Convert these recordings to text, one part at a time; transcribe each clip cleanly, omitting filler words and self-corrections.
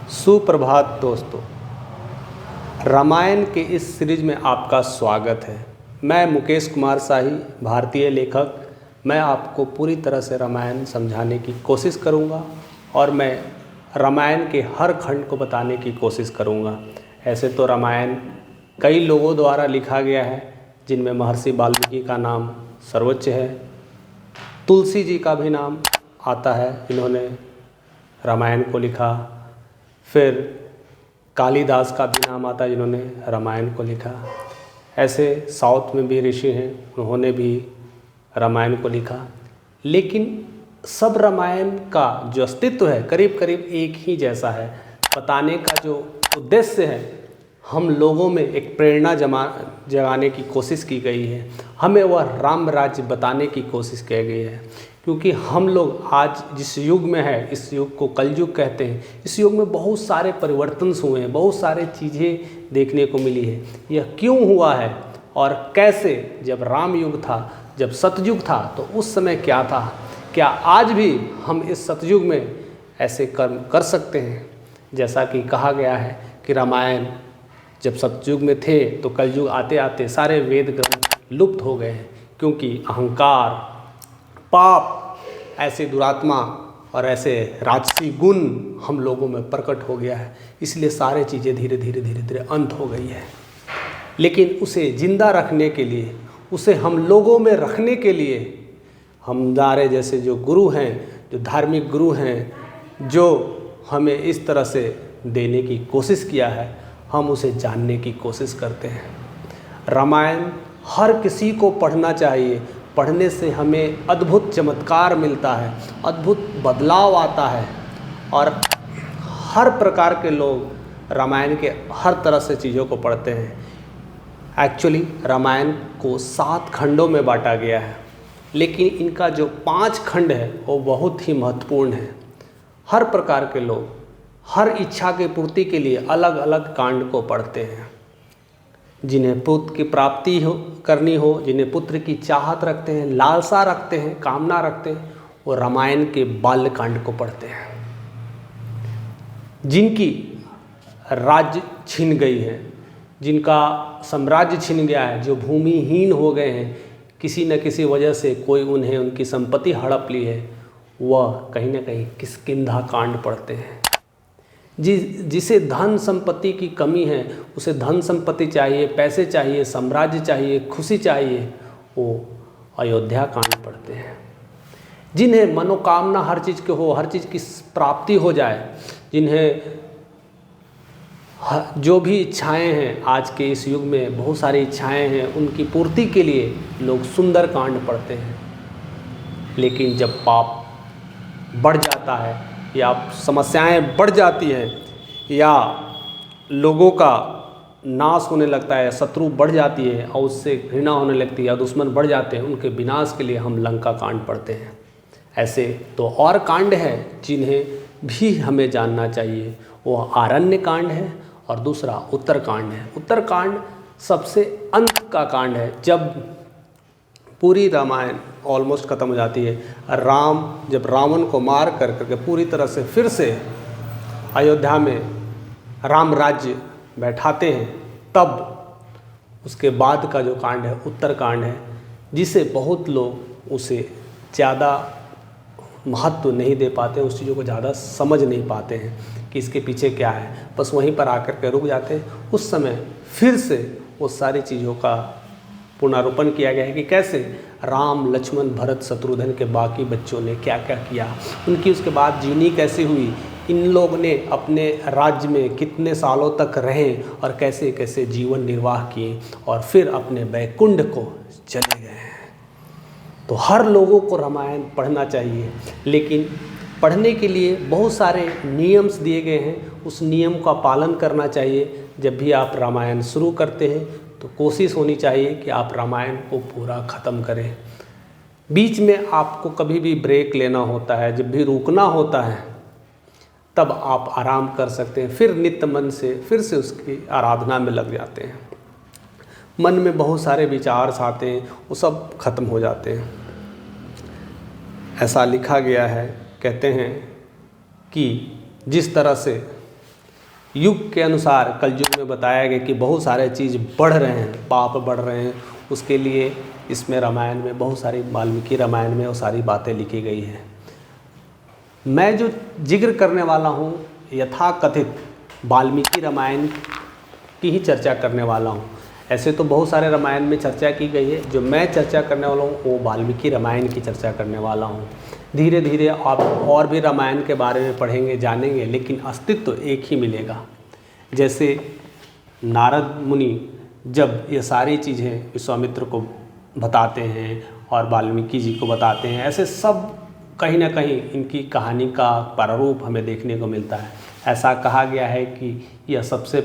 सुप्रभात दोस्तों, रामायण के इस सीरीज में आपका स्वागत है। मैं मुकेश कुमार शाही, भारतीय लेखक। मैं आपको पूरी तरह से रामायण समझाने की कोशिश करूंगा और मैं रामायण के हर खंड को बताने की कोशिश करूंगा। ऐसे तो रामायण कई लोगों द्वारा लिखा गया है, जिनमें महर्षि वाल्मीकि का नाम सर्वोच्च है। तुलसी जी का भी नाम आता है, इन्होंने रामायण को लिखा। फिर कालिदास का भी नाम आता है, जिन्होंने रामायण को लिखा। ऐसे साउथ में भी ऋषि हैं, उन्होंने भी रामायण को लिखा। लेकिन सब रामायण का जो अस्तित्व है करीब करीब एक ही जैसा है। बताने का जो उद्देश्य है, हम लोगों में एक प्रेरणा जगाने की कोशिश की गई है। हमें वह राम राज्य बताने की कोशिश की गई है, क्योंकि हम लोग आज जिस युग में है, इस युग को कलयुग कहते हैं। इस युग में बहुत सारे परिवर्तन हुए हैं, बहुत सारे चीज़ें देखने को मिली है। यह क्यों हुआ है और कैसे? जब राम युग था, जब सतयुग था, तो उस समय क्या था? क्या आज भी हम इस सतयुग में ऐसे कर्म कर सकते हैं? जैसा कि कहा गया है कि रामायण जब सतयुग में थे तो कलयुग आते आते सारे वेद ग्रंथ लुप्त हो गए हैं, क्योंकि अहंकार, पाप, ऐसे दुरात्मा और ऐसे राजसी गुण हम लोगों में प्रकट हो गया है। इसलिए सारे चीज़ें धीरे धीरे अंत हो गई है। लेकिन उसे जिंदा रखने के लिए, उसे हम लोगों में रखने के लिए हमारे जैसे जो गुरु हैं, जो धार्मिक गुरु हैं, जो हमें इस तरह से देने की कोशिश किया है, हम उसे जानने की कोशिश करते हैं। रामायण हर किसी को पढ़ना चाहिए। पढ़ने से हमें अद्भुत चमत्कार मिलता है, अद्भुत बदलाव आता है और हर प्रकार के लोग रामायण के हर तरह से चीज़ों को पढ़ते हैं। एक्चुअली रामायण को 7 खंडों में बांटा गया है, लेकिन इनका जो 5 खंड है वो बहुत ही महत्वपूर्ण है। हर प्रकार के लोग हर इच्छा की पूर्ति के लिए अलग अलग कांड को पढ़ते हैं। जिन्हें पुत्र की प्राप्ति करनी हो, जिन्हें पुत्र की चाहत रखते हैं, लालसा रखते हैं, कामना रखते हैं, वो रामायण के बाल्य कांड को पढ़ते हैं। जिनकी राज्य छिन गई है, जिनका साम्राज्य छिन गया है, जो भूमिहीन हो गए हैं, किसी न किसी वजह से कोई उन्हें उनकी संपत्ति हड़प ली है, वह कहीं न कहीं किष्किंधा कांड पढ़ते हैं। जिसे धन संपत्ति की कमी है, उसे धन संपत्ति चाहिए, पैसे चाहिए, साम्राज्य चाहिए, खुशी चाहिए, वो अयोध्या कांड पढ़ते हैं। जिन्हें मनोकामना हर चीज़ के हो, हर चीज़ की प्राप्ति हो जाए, जिन्हें जो भी इच्छाएं हैं, आज के इस युग में बहुत सारी इच्छाएं हैं, उनकी पूर्ति के लिए लोग सुंदर कांड पढ़ते हैं। लेकिन जब पाप बढ़ जाता है या समस्याएं बढ़ जाती हैं या लोगों का नाश होने लगता है, शत्रु बढ़ जाती है और उससे घृणा होने लगती है या दुश्मन बढ़ जाते हैं, उनके विनाश के लिए हम लंका कांड पढ़ते हैं। ऐसे तो और कांड हैं जिन्हें भी हमें जानना चाहिए। वो आरण्य कांड है और दूसरा उत्तरकांड है। उत्तरकांड सबसे अंत का कांड है, जब पूरी रामायण ऑलमोस्ट ख़त्म हो जाती है। राम जब रावण को मार करके पूरी तरह से फिर से अयोध्या में राम राज्य बैठाते हैं, तब उसके बाद का जो कांड है उत्तरकांड है, जिसे बहुत लोग उसे ज़्यादा महत्व नहीं दे पाते, उस चीज़ों को ज़्यादा समझ नहीं पाते हैं कि इसके पीछे क्या है, बस वहीं पर आकर के रुक जाते हैं। उस समय फिर से वो सारी चीज़ों का पुनरारोपण किया गया है कि कैसे राम, लक्ष्मण, भरत, शत्रुघ्न के बाकी बच्चों ने क्या क्या किया, उनकी उसके बाद जीवनी कैसे हुई, इन लोगों ने अपने राज्य में कितने सालों तक रहे और कैसे कैसे जीवन निर्वाह किए और फिर अपने वैकुंठ को चले गए हैं। तो हर लोगों को रामायण पढ़ना चाहिए, लेकिन पढ़ने के लिए बहुत सारे नियम्स दिए गए हैं। उस नियम का पालन करना चाहिए। जब भी आप रामायण शुरू करते हैं तो कोशिश होनी चाहिए कि आप रामायण को पूरा ख़त्म करें। बीच में आपको कभी भी ब्रेक लेना होता है, जब भी रुकना होता है, तब आप आराम कर सकते हैं। फिर नित्य मन से फिर से उसकी आराधना में लग जाते हैं। मन में बहुत सारे विचार आते हैं, वो सब खत्म हो जाते हैं। ऐसा लिखा गया है, कहते हैं कि जिस तरह से युग के अनुसार कलयुग में बताया गया कि बहुत सारे चीज़ बढ़ रहे हैं, पाप बढ़ रहे हैं। उसके लिए इसमें रामायण में बहुत सारी, वाल्मीकि रामायण में वो सारी बातें लिखी गई हैं। मैं जो जिक्र करने वाला हूँ यथाकथित वाल्मीकि रामायण की ही चर्चा करने वाला हूँ। ऐसे तो बहुत सारे रामायण में चर्चा की गई है, जो मैं चर्चा करने वाला हूँ वो वाल्मीकि रामायण की चर्चा करने वाला हूँ। धीरे धीरे आप और भी रामायण के बारे में पढ़ेंगे, जानेंगे, लेकिन अस्तित्व एक ही मिलेगा। जैसे नारद मुनि जब ये सारी चीज़ें विश्वामित्र को बताते हैं और वाल्मीकि जी को बताते हैं, ऐसे सब कहीं ना कहीं इनकी कहानी का प्रारूप हमें देखने को मिलता है। ऐसा कहा गया है कि यह सबसे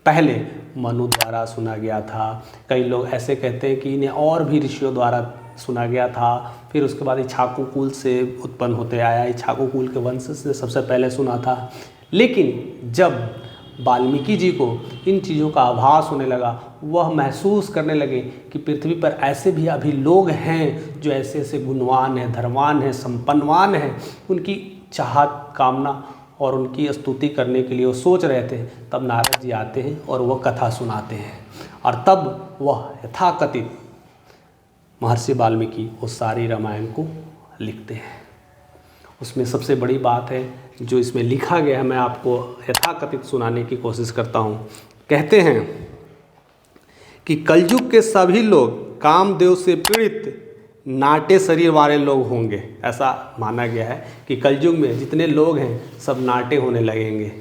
पहले मनु द्वारा सुना गया था। कई लोग ऐसे कहते हैं कि इन्हें और भी ऋषियों द्वारा सुना गया था। फिर उसके बाद इक्ष्वाकु कुल से उत्पन्न होते आया, इक्ष्वाकु कुल के वंश से सबसे पहले सुना था। लेकिन जब वाल्मीकि जी को इन चीज़ों का आभास होने लगा, वह महसूस करने लगे कि पृथ्वी पर ऐसे भी अभी लोग हैं जो ऐसे ऐसे गुणवान हैं, धर्मवान हैं, संपन्नवान हैं। उनकी चाहत, कामना और उनकी स्तुति करने के लिए वो सोच रहे थे। तब नारद जी आते हैं और वह कथा सुनाते हैं, और तब वह यथाकथित महर्षि वाल्मीकि उस सारी रामायण को लिखते हैं। उसमें सबसे बड़ी बात है जो इसमें लिखा गया है, मैं आपको यथाकथित सुनाने की कोशिश करता हूँ। कहते हैं कि कलयुग के सभी लोग कामदेव से पीड़ित नाटे शरीर वाले लोग होंगे। ऐसा माना गया है कि कलयुग में जितने लोग हैं सब नाटे होने लगेंगे।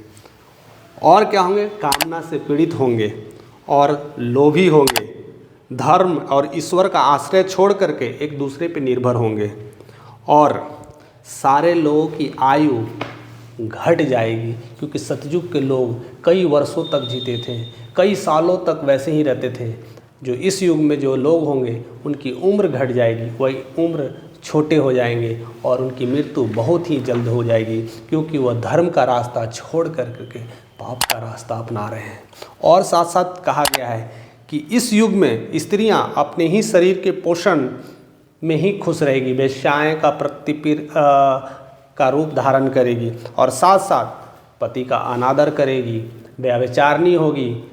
और क्या होंगे? कामना से पीड़ित होंगे और लोभी होंगे, धर्म और ईश्वर का आश्रय छोड़ करके एक दूसरे पर निर्भर होंगे, और सारे लोगों की आयु घट जाएगी। क्योंकि सतयुग के लोग कई वर्षों तक जीते थे, कई सालों तक वैसे ही रहते थे। जो इस युग में जो लोग होंगे उनकी उम्र घट जाएगी, वही उम्र छोटे हो जाएंगे और उनकी मृत्यु बहुत ही जल्द हो जाएगी, क्योंकि वह धर्म का रास्ता छोड़ करके पाप का रास्ता अपना रहे हैं। और साथ साथ कहा गया है कि इस युग में स्त्रियां अपने ही शरीर के पोषण में ही खुश रहेगी, वेश्याएं का रूप धारण करेगी, और साथ साथ पति का अनादर करेगी, व्यभिचारिणी होगी,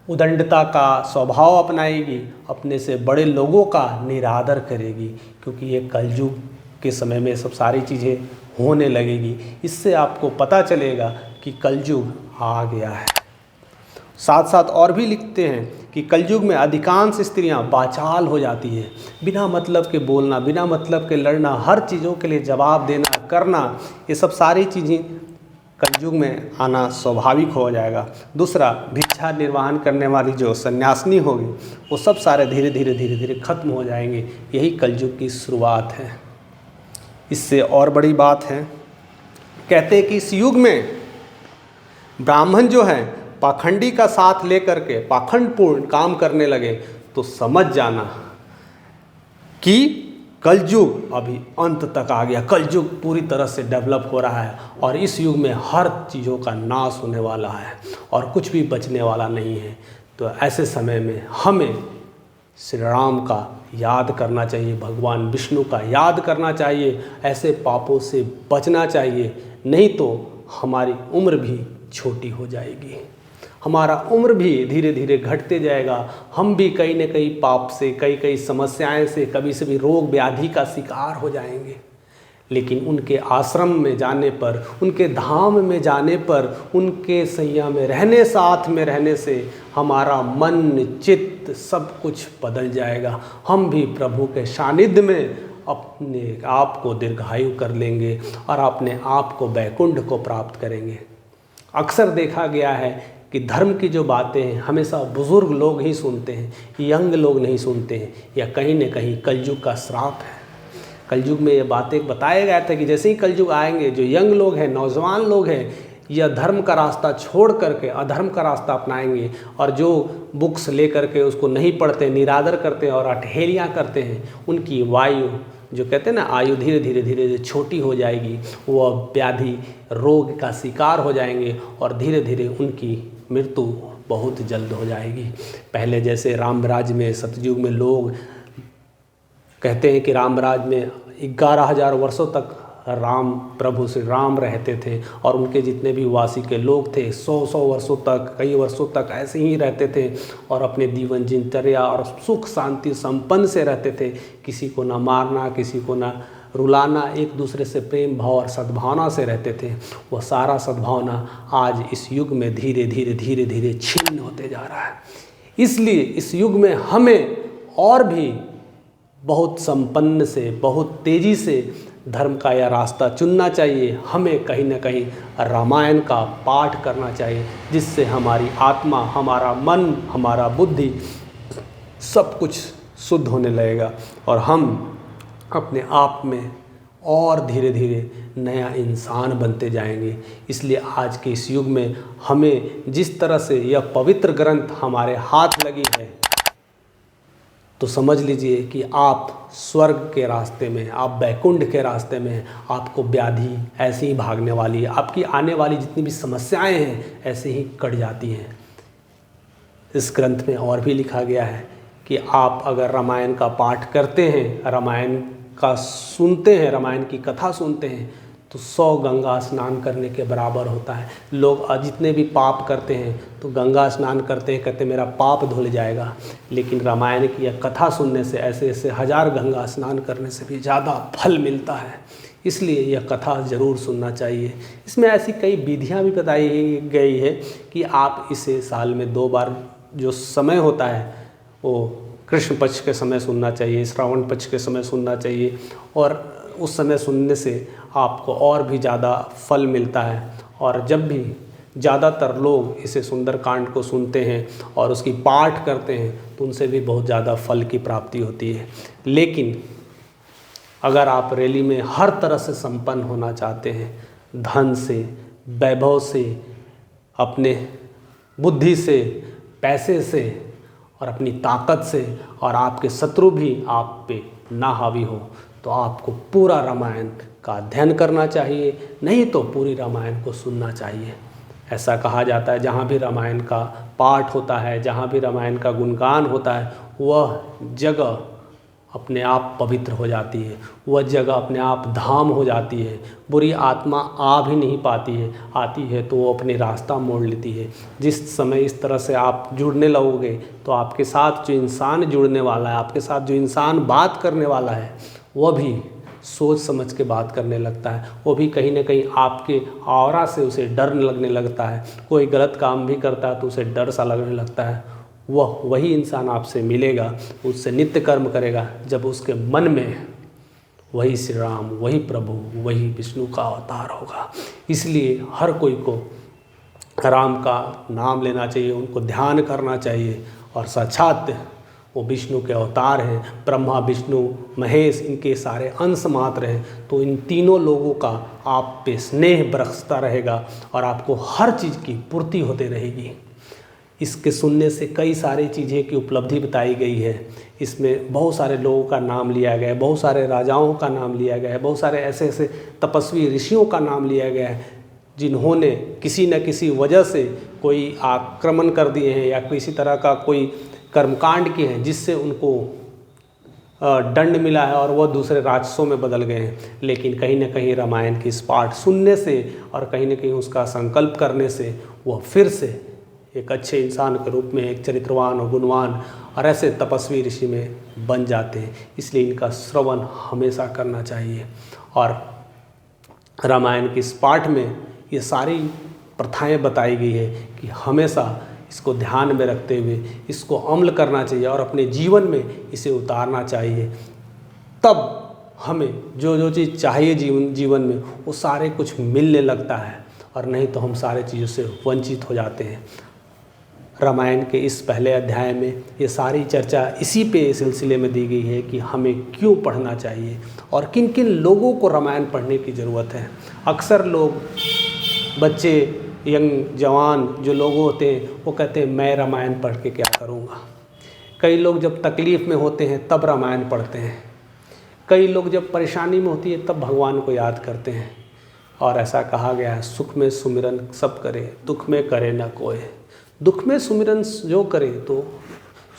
उदंडता का स्वभाव अपनाएगी, अपने से बड़े लोगों का निरादर करेगी। क्योंकि ये कलयुग के समय में सब सारी चीज़ें होने लगेगी। इससे आपको पता चलेगा कि कलयुग आ गया है। साथ साथ और भी लिखते हैं कि कलयुग में अधिकांश स्त्रियां वाचाल हो जाती है। बिना मतलब के बोलना, बिना मतलब के लड़ना, हर चीज़ों के लिए जवाब देना, करना, ये सब सारी चीज़ें कलयुग में आना स्वाभाविक हो जाएगा। दूसरा, भिक्षा निर्वाहन करने वाली जो सन्यासिनी होगी वो सब सारे धीरे धीरे खत्म हो जाएंगे। यही कलयुग की शुरुआत है। इससे और बड़ी बात है, कहते हैं कि इस युग में ब्राह्मण जो है पाखंडी का साथ लेकर के पाखंडपूर्ण काम करने लगे तो समझ जाना कि कलयुग अभी अंत तक आ गया। कलयुग पूरी तरह से डेवलप हो रहा है और इस युग में हर चीज़ों का नाश होने वाला है और कुछ भी बचने वाला नहीं है। तो ऐसे समय में हमें श्री राम का याद करना चाहिए, भगवान विष्णु का याद करना चाहिए, ऐसे पापों से बचना चाहिए, नहीं तो हमारी उम्र भी छोटी हो जाएगी, हमारा उम्र भी धीरे धीरे घटते जाएगा। हम भी कहीं न कहीं पाप से, कई समस्याएं से, कभी से भी रोग व्याधि का शिकार हो जाएंगे। लेकिन उनके आश्रम में जाने पर, उनके धाम में जाने पर, उनके सैया में रहने, साथ में रहने से हमारा मन, चित्त सब कुछ बदल जाएगा। हम भी प्रभु के सानिध्य में अपने आप को दीर्घायु कर लेंगे और अपने आप को वैकुंठ को प्राप्त करेंगे। अक्सर देखा गया है कि धर्म की जो बातें हैं हमेशा बुज़ुर्ग लोग ही सुनते हैं, यंग लोग नहीं सुनते हैं। या कहीं न कहीं कलयुग का श्राप है। कलयुग में ये बातें बताया गया था कि जैसे ही कलयुग आएंगे, जो यंग लोग हैं, नौजवान लोग हैं, यह धर्म का रास्ता छोड़ करके अधर्म का रास्ता अपनाएंगे, और जो बुक्स ले करके उसको नहीं पढ़ते, निरादर करते हैं और अठहेलियाँ करते हैं, उनकी वायु, जो कहते हैं ना, आयु धीरे धीरे छोटी हो जाएगी। वह व्याधि, रोग का शिकार हो जाएंगे और धीरे धीरे उनकी मृत्यु बहुत जल्द हो जाएगी। पहले जैसे रामराज में, सतयुग में लोग कहते हैं कि रामराज में 11,000 वर्षों तक राम प्रभु श्री राम रहते थे और उनके जितने भी वासी के लोग थे 100 वर्षों तक, कई वर्षों तक ऐसे ही रहते थे और अपने जीवन दिनचर्या और सुख शांति संपन्न से रहते थे। किसी को ना मारना, किसी को ना रुलाना, एक दूसरे से प्रेम भाव और सद्भावना से रहते थे। वह सारा सद्भावना आज इस युग में धीरे धीरे छीन होते जा रहा है। इसलिए इस युग में हमें और भी बहुत संपन्न से, बहुत तेज़ी से धर्म का यह रास्ता चुनना चाहिए। हमें कहीं ना कहीं रामायण का पाठ करना चाहिए, जिससे हमारी आत्मा, हमारा मन, हमारा बुद्धि सब कुछ शुद्ध होने लगेगा और हम अपने आप में और धीरे धीरे नया इंसान बनते जाएंगे। इसलिए आज के इस युग में हमें जिस तरह से यह पवित्र ग्रंथ हमारे हाथ लगी है, तो समझ लीजिए कि आप स्वर्ग के रास्ते में, आप वैकुंठ के रास्ते में हैं। आपको व्याधि ऐसे ही भागने वाली है, आपकी आने वाली जितनी भी समस्याएं हैं ऐसे ही कट जाती हैं। इस ग्रंथ में और भी लिखा गया है कि आप अगर रामायण का पाठ करते हैं, रामायण का सुनते हैं, रामायण की कथा सुनते हैं, तो 100 गंगा स्नान करने के बराबर होता है। लोग जितने भी पाप करते हैं तो गंगा स्नान करते हैं, कहते मेरा पाप धुल जाएगा, लेकिन रामायण की यह कथा सुनने से ऐसे ऐसे 1000 गंगा स्नान करने से भी ज़्यादा फल मिलता है। इसलिए यह कथा ज़रूर सुनना चाहिए। इसमें ऐसी कई विधियाँ भी बताई गई है कि आप इसे साल में 2 बार जो समय होता है वो कृष्ण पक्ष के समय सुनना चाहिए, श्रावण पक्ष के समय सुनना चाहिए और उस समय सुनने से आपको और भी ज़्यादा फल मिलता है। और जब भी ज़्यादातर लोग इसे सुंदरकांड को सुनते हैं और उसकी पाठ करते हैं तो उनसे भी बहुत ज़्यादा फल की प्राप्ति होती है। लेकिन अगर आप रैली में हर तरह से संपन्न होना चाहते हैं, धन से, वैभव से, अपने बुद्धि से, पैसे से और अपनी ताकत से, और आपके शत्रु भी आप पे ना हावी हो, तो आपको पूरा रामायण का अध्ययन करना चाहिए, नहीं तो पूरी रामायण को सुनना चाहिए। ऐसा कहा जाता है जहाँ भी रामायण का पाठ होता है, जहाँ भी रामायण का गुणगान होता है, वह जगह अपने आप पवित्र हो जाती है, वह जगह अपने आप धाम हो जाती है। बुरी आत्मा आ भी नहीं पाती है, आती है तो वो अपने रास्ता मोड़ लेती है। जिस समय इस तरह से आप जुड़ने लगोगे तो आपके साथ जो इंसान जुड़ने वाला है, आपके साथ जो इंसान बात करने वाला है, वह भी सोच समझ के बात करने लगता है। वो भी कहीं ना कहीं आपके ऑरा से उसे डर लगने लगता है। कोई गलत काम भी करता है तो उसे डर सा लगने लगता है। वह वही इंसान आपसे मिलेगा, उससे नित्य कर्म करेगा जब उसके मन में वही श्री राम, वही प्रभु, वही विष्णु का अवतार होगा। इसलिए हर कोई को राम का नाम लेना चाहिए, उनको ध्यान करना चाहिए। और साक्षात वो विष्णु के अवतार हैं, ब्रह्मा विष्णु महेश इनके सारे अंश मात्र हैं। तो इन तीनों लोगों का आप पे स्नेह बरसता रहेगा और आपको हर चीज़ की पूर्ति होती रहेगी। इसके सुनने से कई सारी चीज़ें की उपलब्धि बताई गई है। इसमें बहुत सारे लोगों का नाम लिया गया है, बहुत सारे राजाओं का नाम लिया गया है, बहुत सारे ऐसे ऐसे तपस्वी ऋषियों का नाम लिया गया है जिन्होंने किसी न किसी वजह से कोई आक्रमण कर दिए हैं या किसी तरह का कोई कर्मकांड किए हैं जिससे उनको दंड मिला है और वह दूसरे राक्षसों में बदल गए हैं। लेकिन कहीं ना कहीं रामायण की इस पाठ सुनने से और कहीं ना कहीं उसका संकल्प करने से वह फिर से एक अच्छे इंसान के रूप में, एक चरित्रवान और गुणवान और ऐसे तपस्वी ऋषि में बन जाते हैं। इसलिए इनका श्रवण हमेशा करना चाहिए। और रामायण के इस पाठ में ये सारी प्रथाएं बताई गई है कि हमेशा इसको ध्यान में रखते हुए इसको अमल करना चाहिए और अपने जीवन में इसे उतारना चाहिए। तब हमें जो जो चीज़ चाहिए जीवन में वो सारे कुछ मिलने लगता है, और नहीं तो हम सारे चीज़ों से वंचित हो जाते हैं। रामायण के इस पहले अध्याय में ये सारी चर्चा इसी पे सिलसिले में दी गई है कि हमें क्यों पढ़ना चाहिए और किन किन लोगों को रामायण पढ़ने की ज़रूरत है। अक्सर लोग, बच्चे, यंग जवान जो लोग होते हैं वो कहते हैं मैं रामायण पढ़ के क्या करूँगा। कई लोग जब तकलीफ़ में होते हैं तब रामायण पढ़ते हैं, कई लोग जब परेशानी में होती है तब भगवान को याद करते हैं। और ऐसा कहा गया है, सुख में सुमिरन सब करे, दुख में करे न कोई। दुख में सुमिरन जो करे तो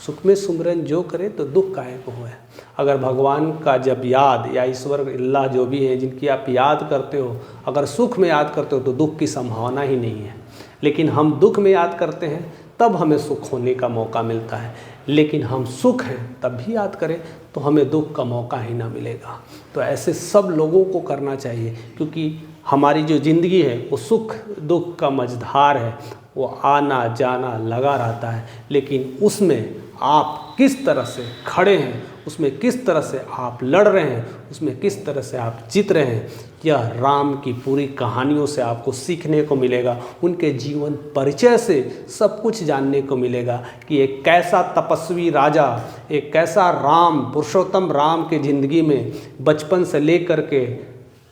सुख में सुमरन जो करे तो दुख काहे को होए। अगर भगवान का जब याद या ईश्वर अल्लाह जो भी है जिनकी आप याद करते हो, अगर सुख में याद करते हो तो दुख की संभावना ही नहीं है। लेकिन हम दुख में याद करते हैं तब हमें सुख होने का मौका मिलता है, लेकिन हम सुख हैं तब भी याद करें तो हमें दुख का मौका ही ना मिलेगा। तो ऐसे सब लोगों को करना चाहिए, क्योंकि हमारी जो ज़िंदगी है वो सुख दुख का मझधार है, वो आना जाना लगा रहता है। लेकिन उसमें आप किस तरह से खड़े हैं, उसमें किस तरह से आप लड़ रहे हैं, उसमें किस तरह से आप जीत रहे हैं, यह राम की पूरी कहानियों से आपको सीखने को मिलेगा। उनके जीवन परिचय से सब कुछ जानने को मिलेगा कि एक कैसा तपस्वी राजा, एक कैसा राम पुरुषोत्तम राम के ज़िंदगी में बचपन से लेकर के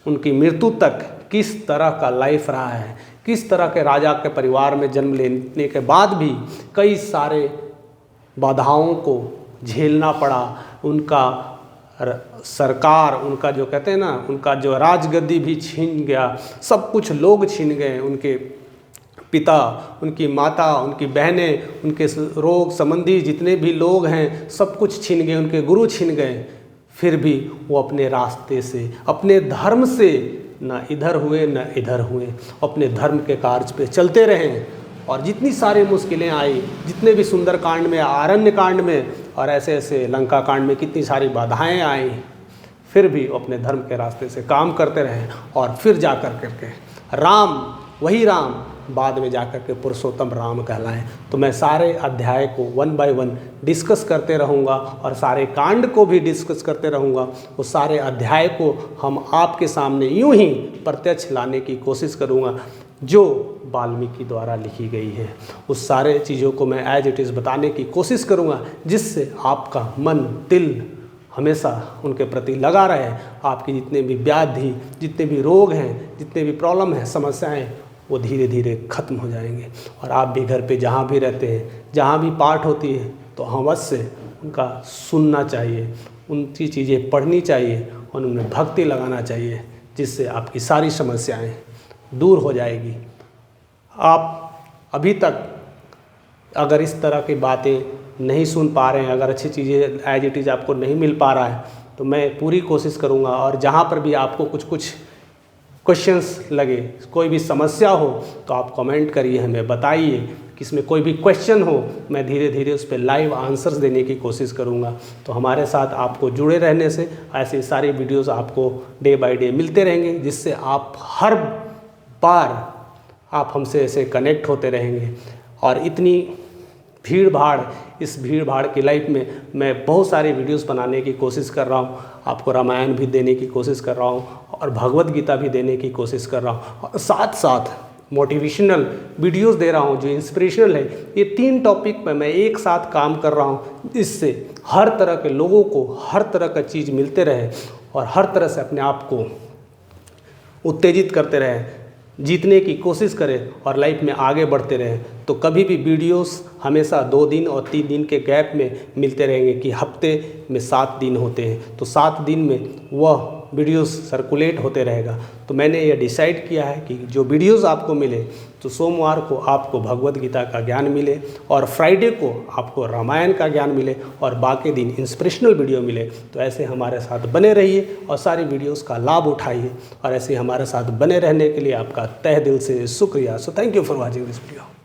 उनकी मृत्यु तक किस तरह का लाइफ रहा है, किस तरह के राजा के परिवार में जन्म लेने के बाद भी कई सारे बाधाओं को झेलना पड़ा। उनका सरकार, उनका जो कहते हैं ना, उनका जो राजगद्दी भी छीन गया, सब कुछ लोग छीन गए, उनके पिता, उनकी माता, उनकी बहनें, उनके रोग संबंधी जितने भी लोग हैं सब कुछ छीन गए, उनके गुरु छीन गए। फिर भी वो अपने रास्ते से, अपने धर्म से न इधर हुए न इधर हुए, अपने धर्म के कार्य पे चलते रहे। और जितनी सारी मुश्किलें आई, जितने भी सुंदर कांड में, आरण्य कांड में और ऐसे ऐसे लंका कांड में कितनी सारी बाधाएं आई, फिर भी अपने धर्म के रास्ते से काम करते रहे। और फिर जा कर के राम, वही राम बाद में जा कर के पुरुषोत्तम राम कहलाएं। तो मैं सारे अध्याय को 1 बाय 1 डिस्कस करते रहूँगा और सारे कांड को भी डिस्कस करते रहूँगा। वो सारे अध्याय को हम आपके सामने यूं ही प्रत्यक्ष लाने की कोशिश करूँगा जो वाल्मीकि द्वारा लिखी गई है। उस सारे चीज़ों को मैं एज इट इज़ बताने की कोशिश करूँगा, जिससे आपका मन दिल हमेशा उनके प्रति लगा रहे। आपकी जितने भी व्याधि, जितने भी रोग हैं, जितने भी प्रॉब्लम हैं, समस्याएं, वो धीरे धीरे ख़त्म हो जाएंगे। और आप भी घर पे जहाँ भी रहते हैं, जहाँ भी पाठ होती है, तो अवश्य उनका सुनना चाहिए, उनकी चीज़ें पढ़नी चाहिए और उनमें भक्ति लगाना चाहिए, जिससे आपकी सारी समस्याएं दूर हो जाएगी। आप अभी तक अगर इस तरह की बातें नहीं सुन पा रहे हैं, अगर अच्छी चीज़ें एज इट इज़ आपको नहीं मिल पा रहा है, तो मैं पूरी कोशिश करूँगा। और जहाँ पर भी आपको कुछ क्वेश्चंस लगे, कोई भी समस्या हो, तो आप कमेंट करिए, हमें बताइए कि इसमें कोई भी क्वेश्चन हो, मैं धीरे धीरे उस पर लाइव आंसर्स देने की कोशिश करूँगा। तो हमारे साथ आपको जुड़े रहने से ऐसे सारी वीडियोस आपको डे बाय डे मिलते रहेंगे, जिससे आप हर बार आप हमसे ऐसे कनेक्ट होते रहेंगे। और इतनी भीड़ भाड़, इस भीड़ भाड़ की लाइफ में मैं बहुत सारी वीडियोस बनाने की कोशिश कर रहा हूँ। आपको रामायण भी देने की कोशिश कर रहा हूँ और भगवत गीता भी देने की कोशिश कर रहा हूँ, और साथ साथ मोटिवेशनल वीडियोस दे रहा हूँ जो इंस्पिरेशनल है। ये 3 टॉपिक पर मैं एक साथ काम कर रहा हूँ, जिससे हर तरह के लोगों को हर तरह का चीज़ मिलते रहे और हर तरह से अपने आप को उत्तेजित करते रहे, जीतने की कोशिश करें और लाइफ में आगे बढ़ते रहें। तो कभी भी वीडियोस हमेशा 2 दिन और 3 दिन के गैप में मिलते रहेंगे, कि हफ्ते में 7 दिन होते हैं, तो 7 दिन में वह वीडियोस सर्कुलेट होते रहेगा। तो मैंने ये डिसाइड किया है कि जो वीडियोस आपको मिले, तो सोमवार को आपको भगवत गीता का ज्ञान मिले और फ्राइडे को आपको रामायण का ज्ञान मिले और बाकी दिन इंस्पिरेशनल वीडियो मिले। तो ऐसे हमारे साथ बने रहिए और सारी वीडियोस का लाभ उठाइए, और ऐसे हमारे साथ बने रहने के लिए आपका तहे दिल से शुक्रिया। So thank you for watching this video.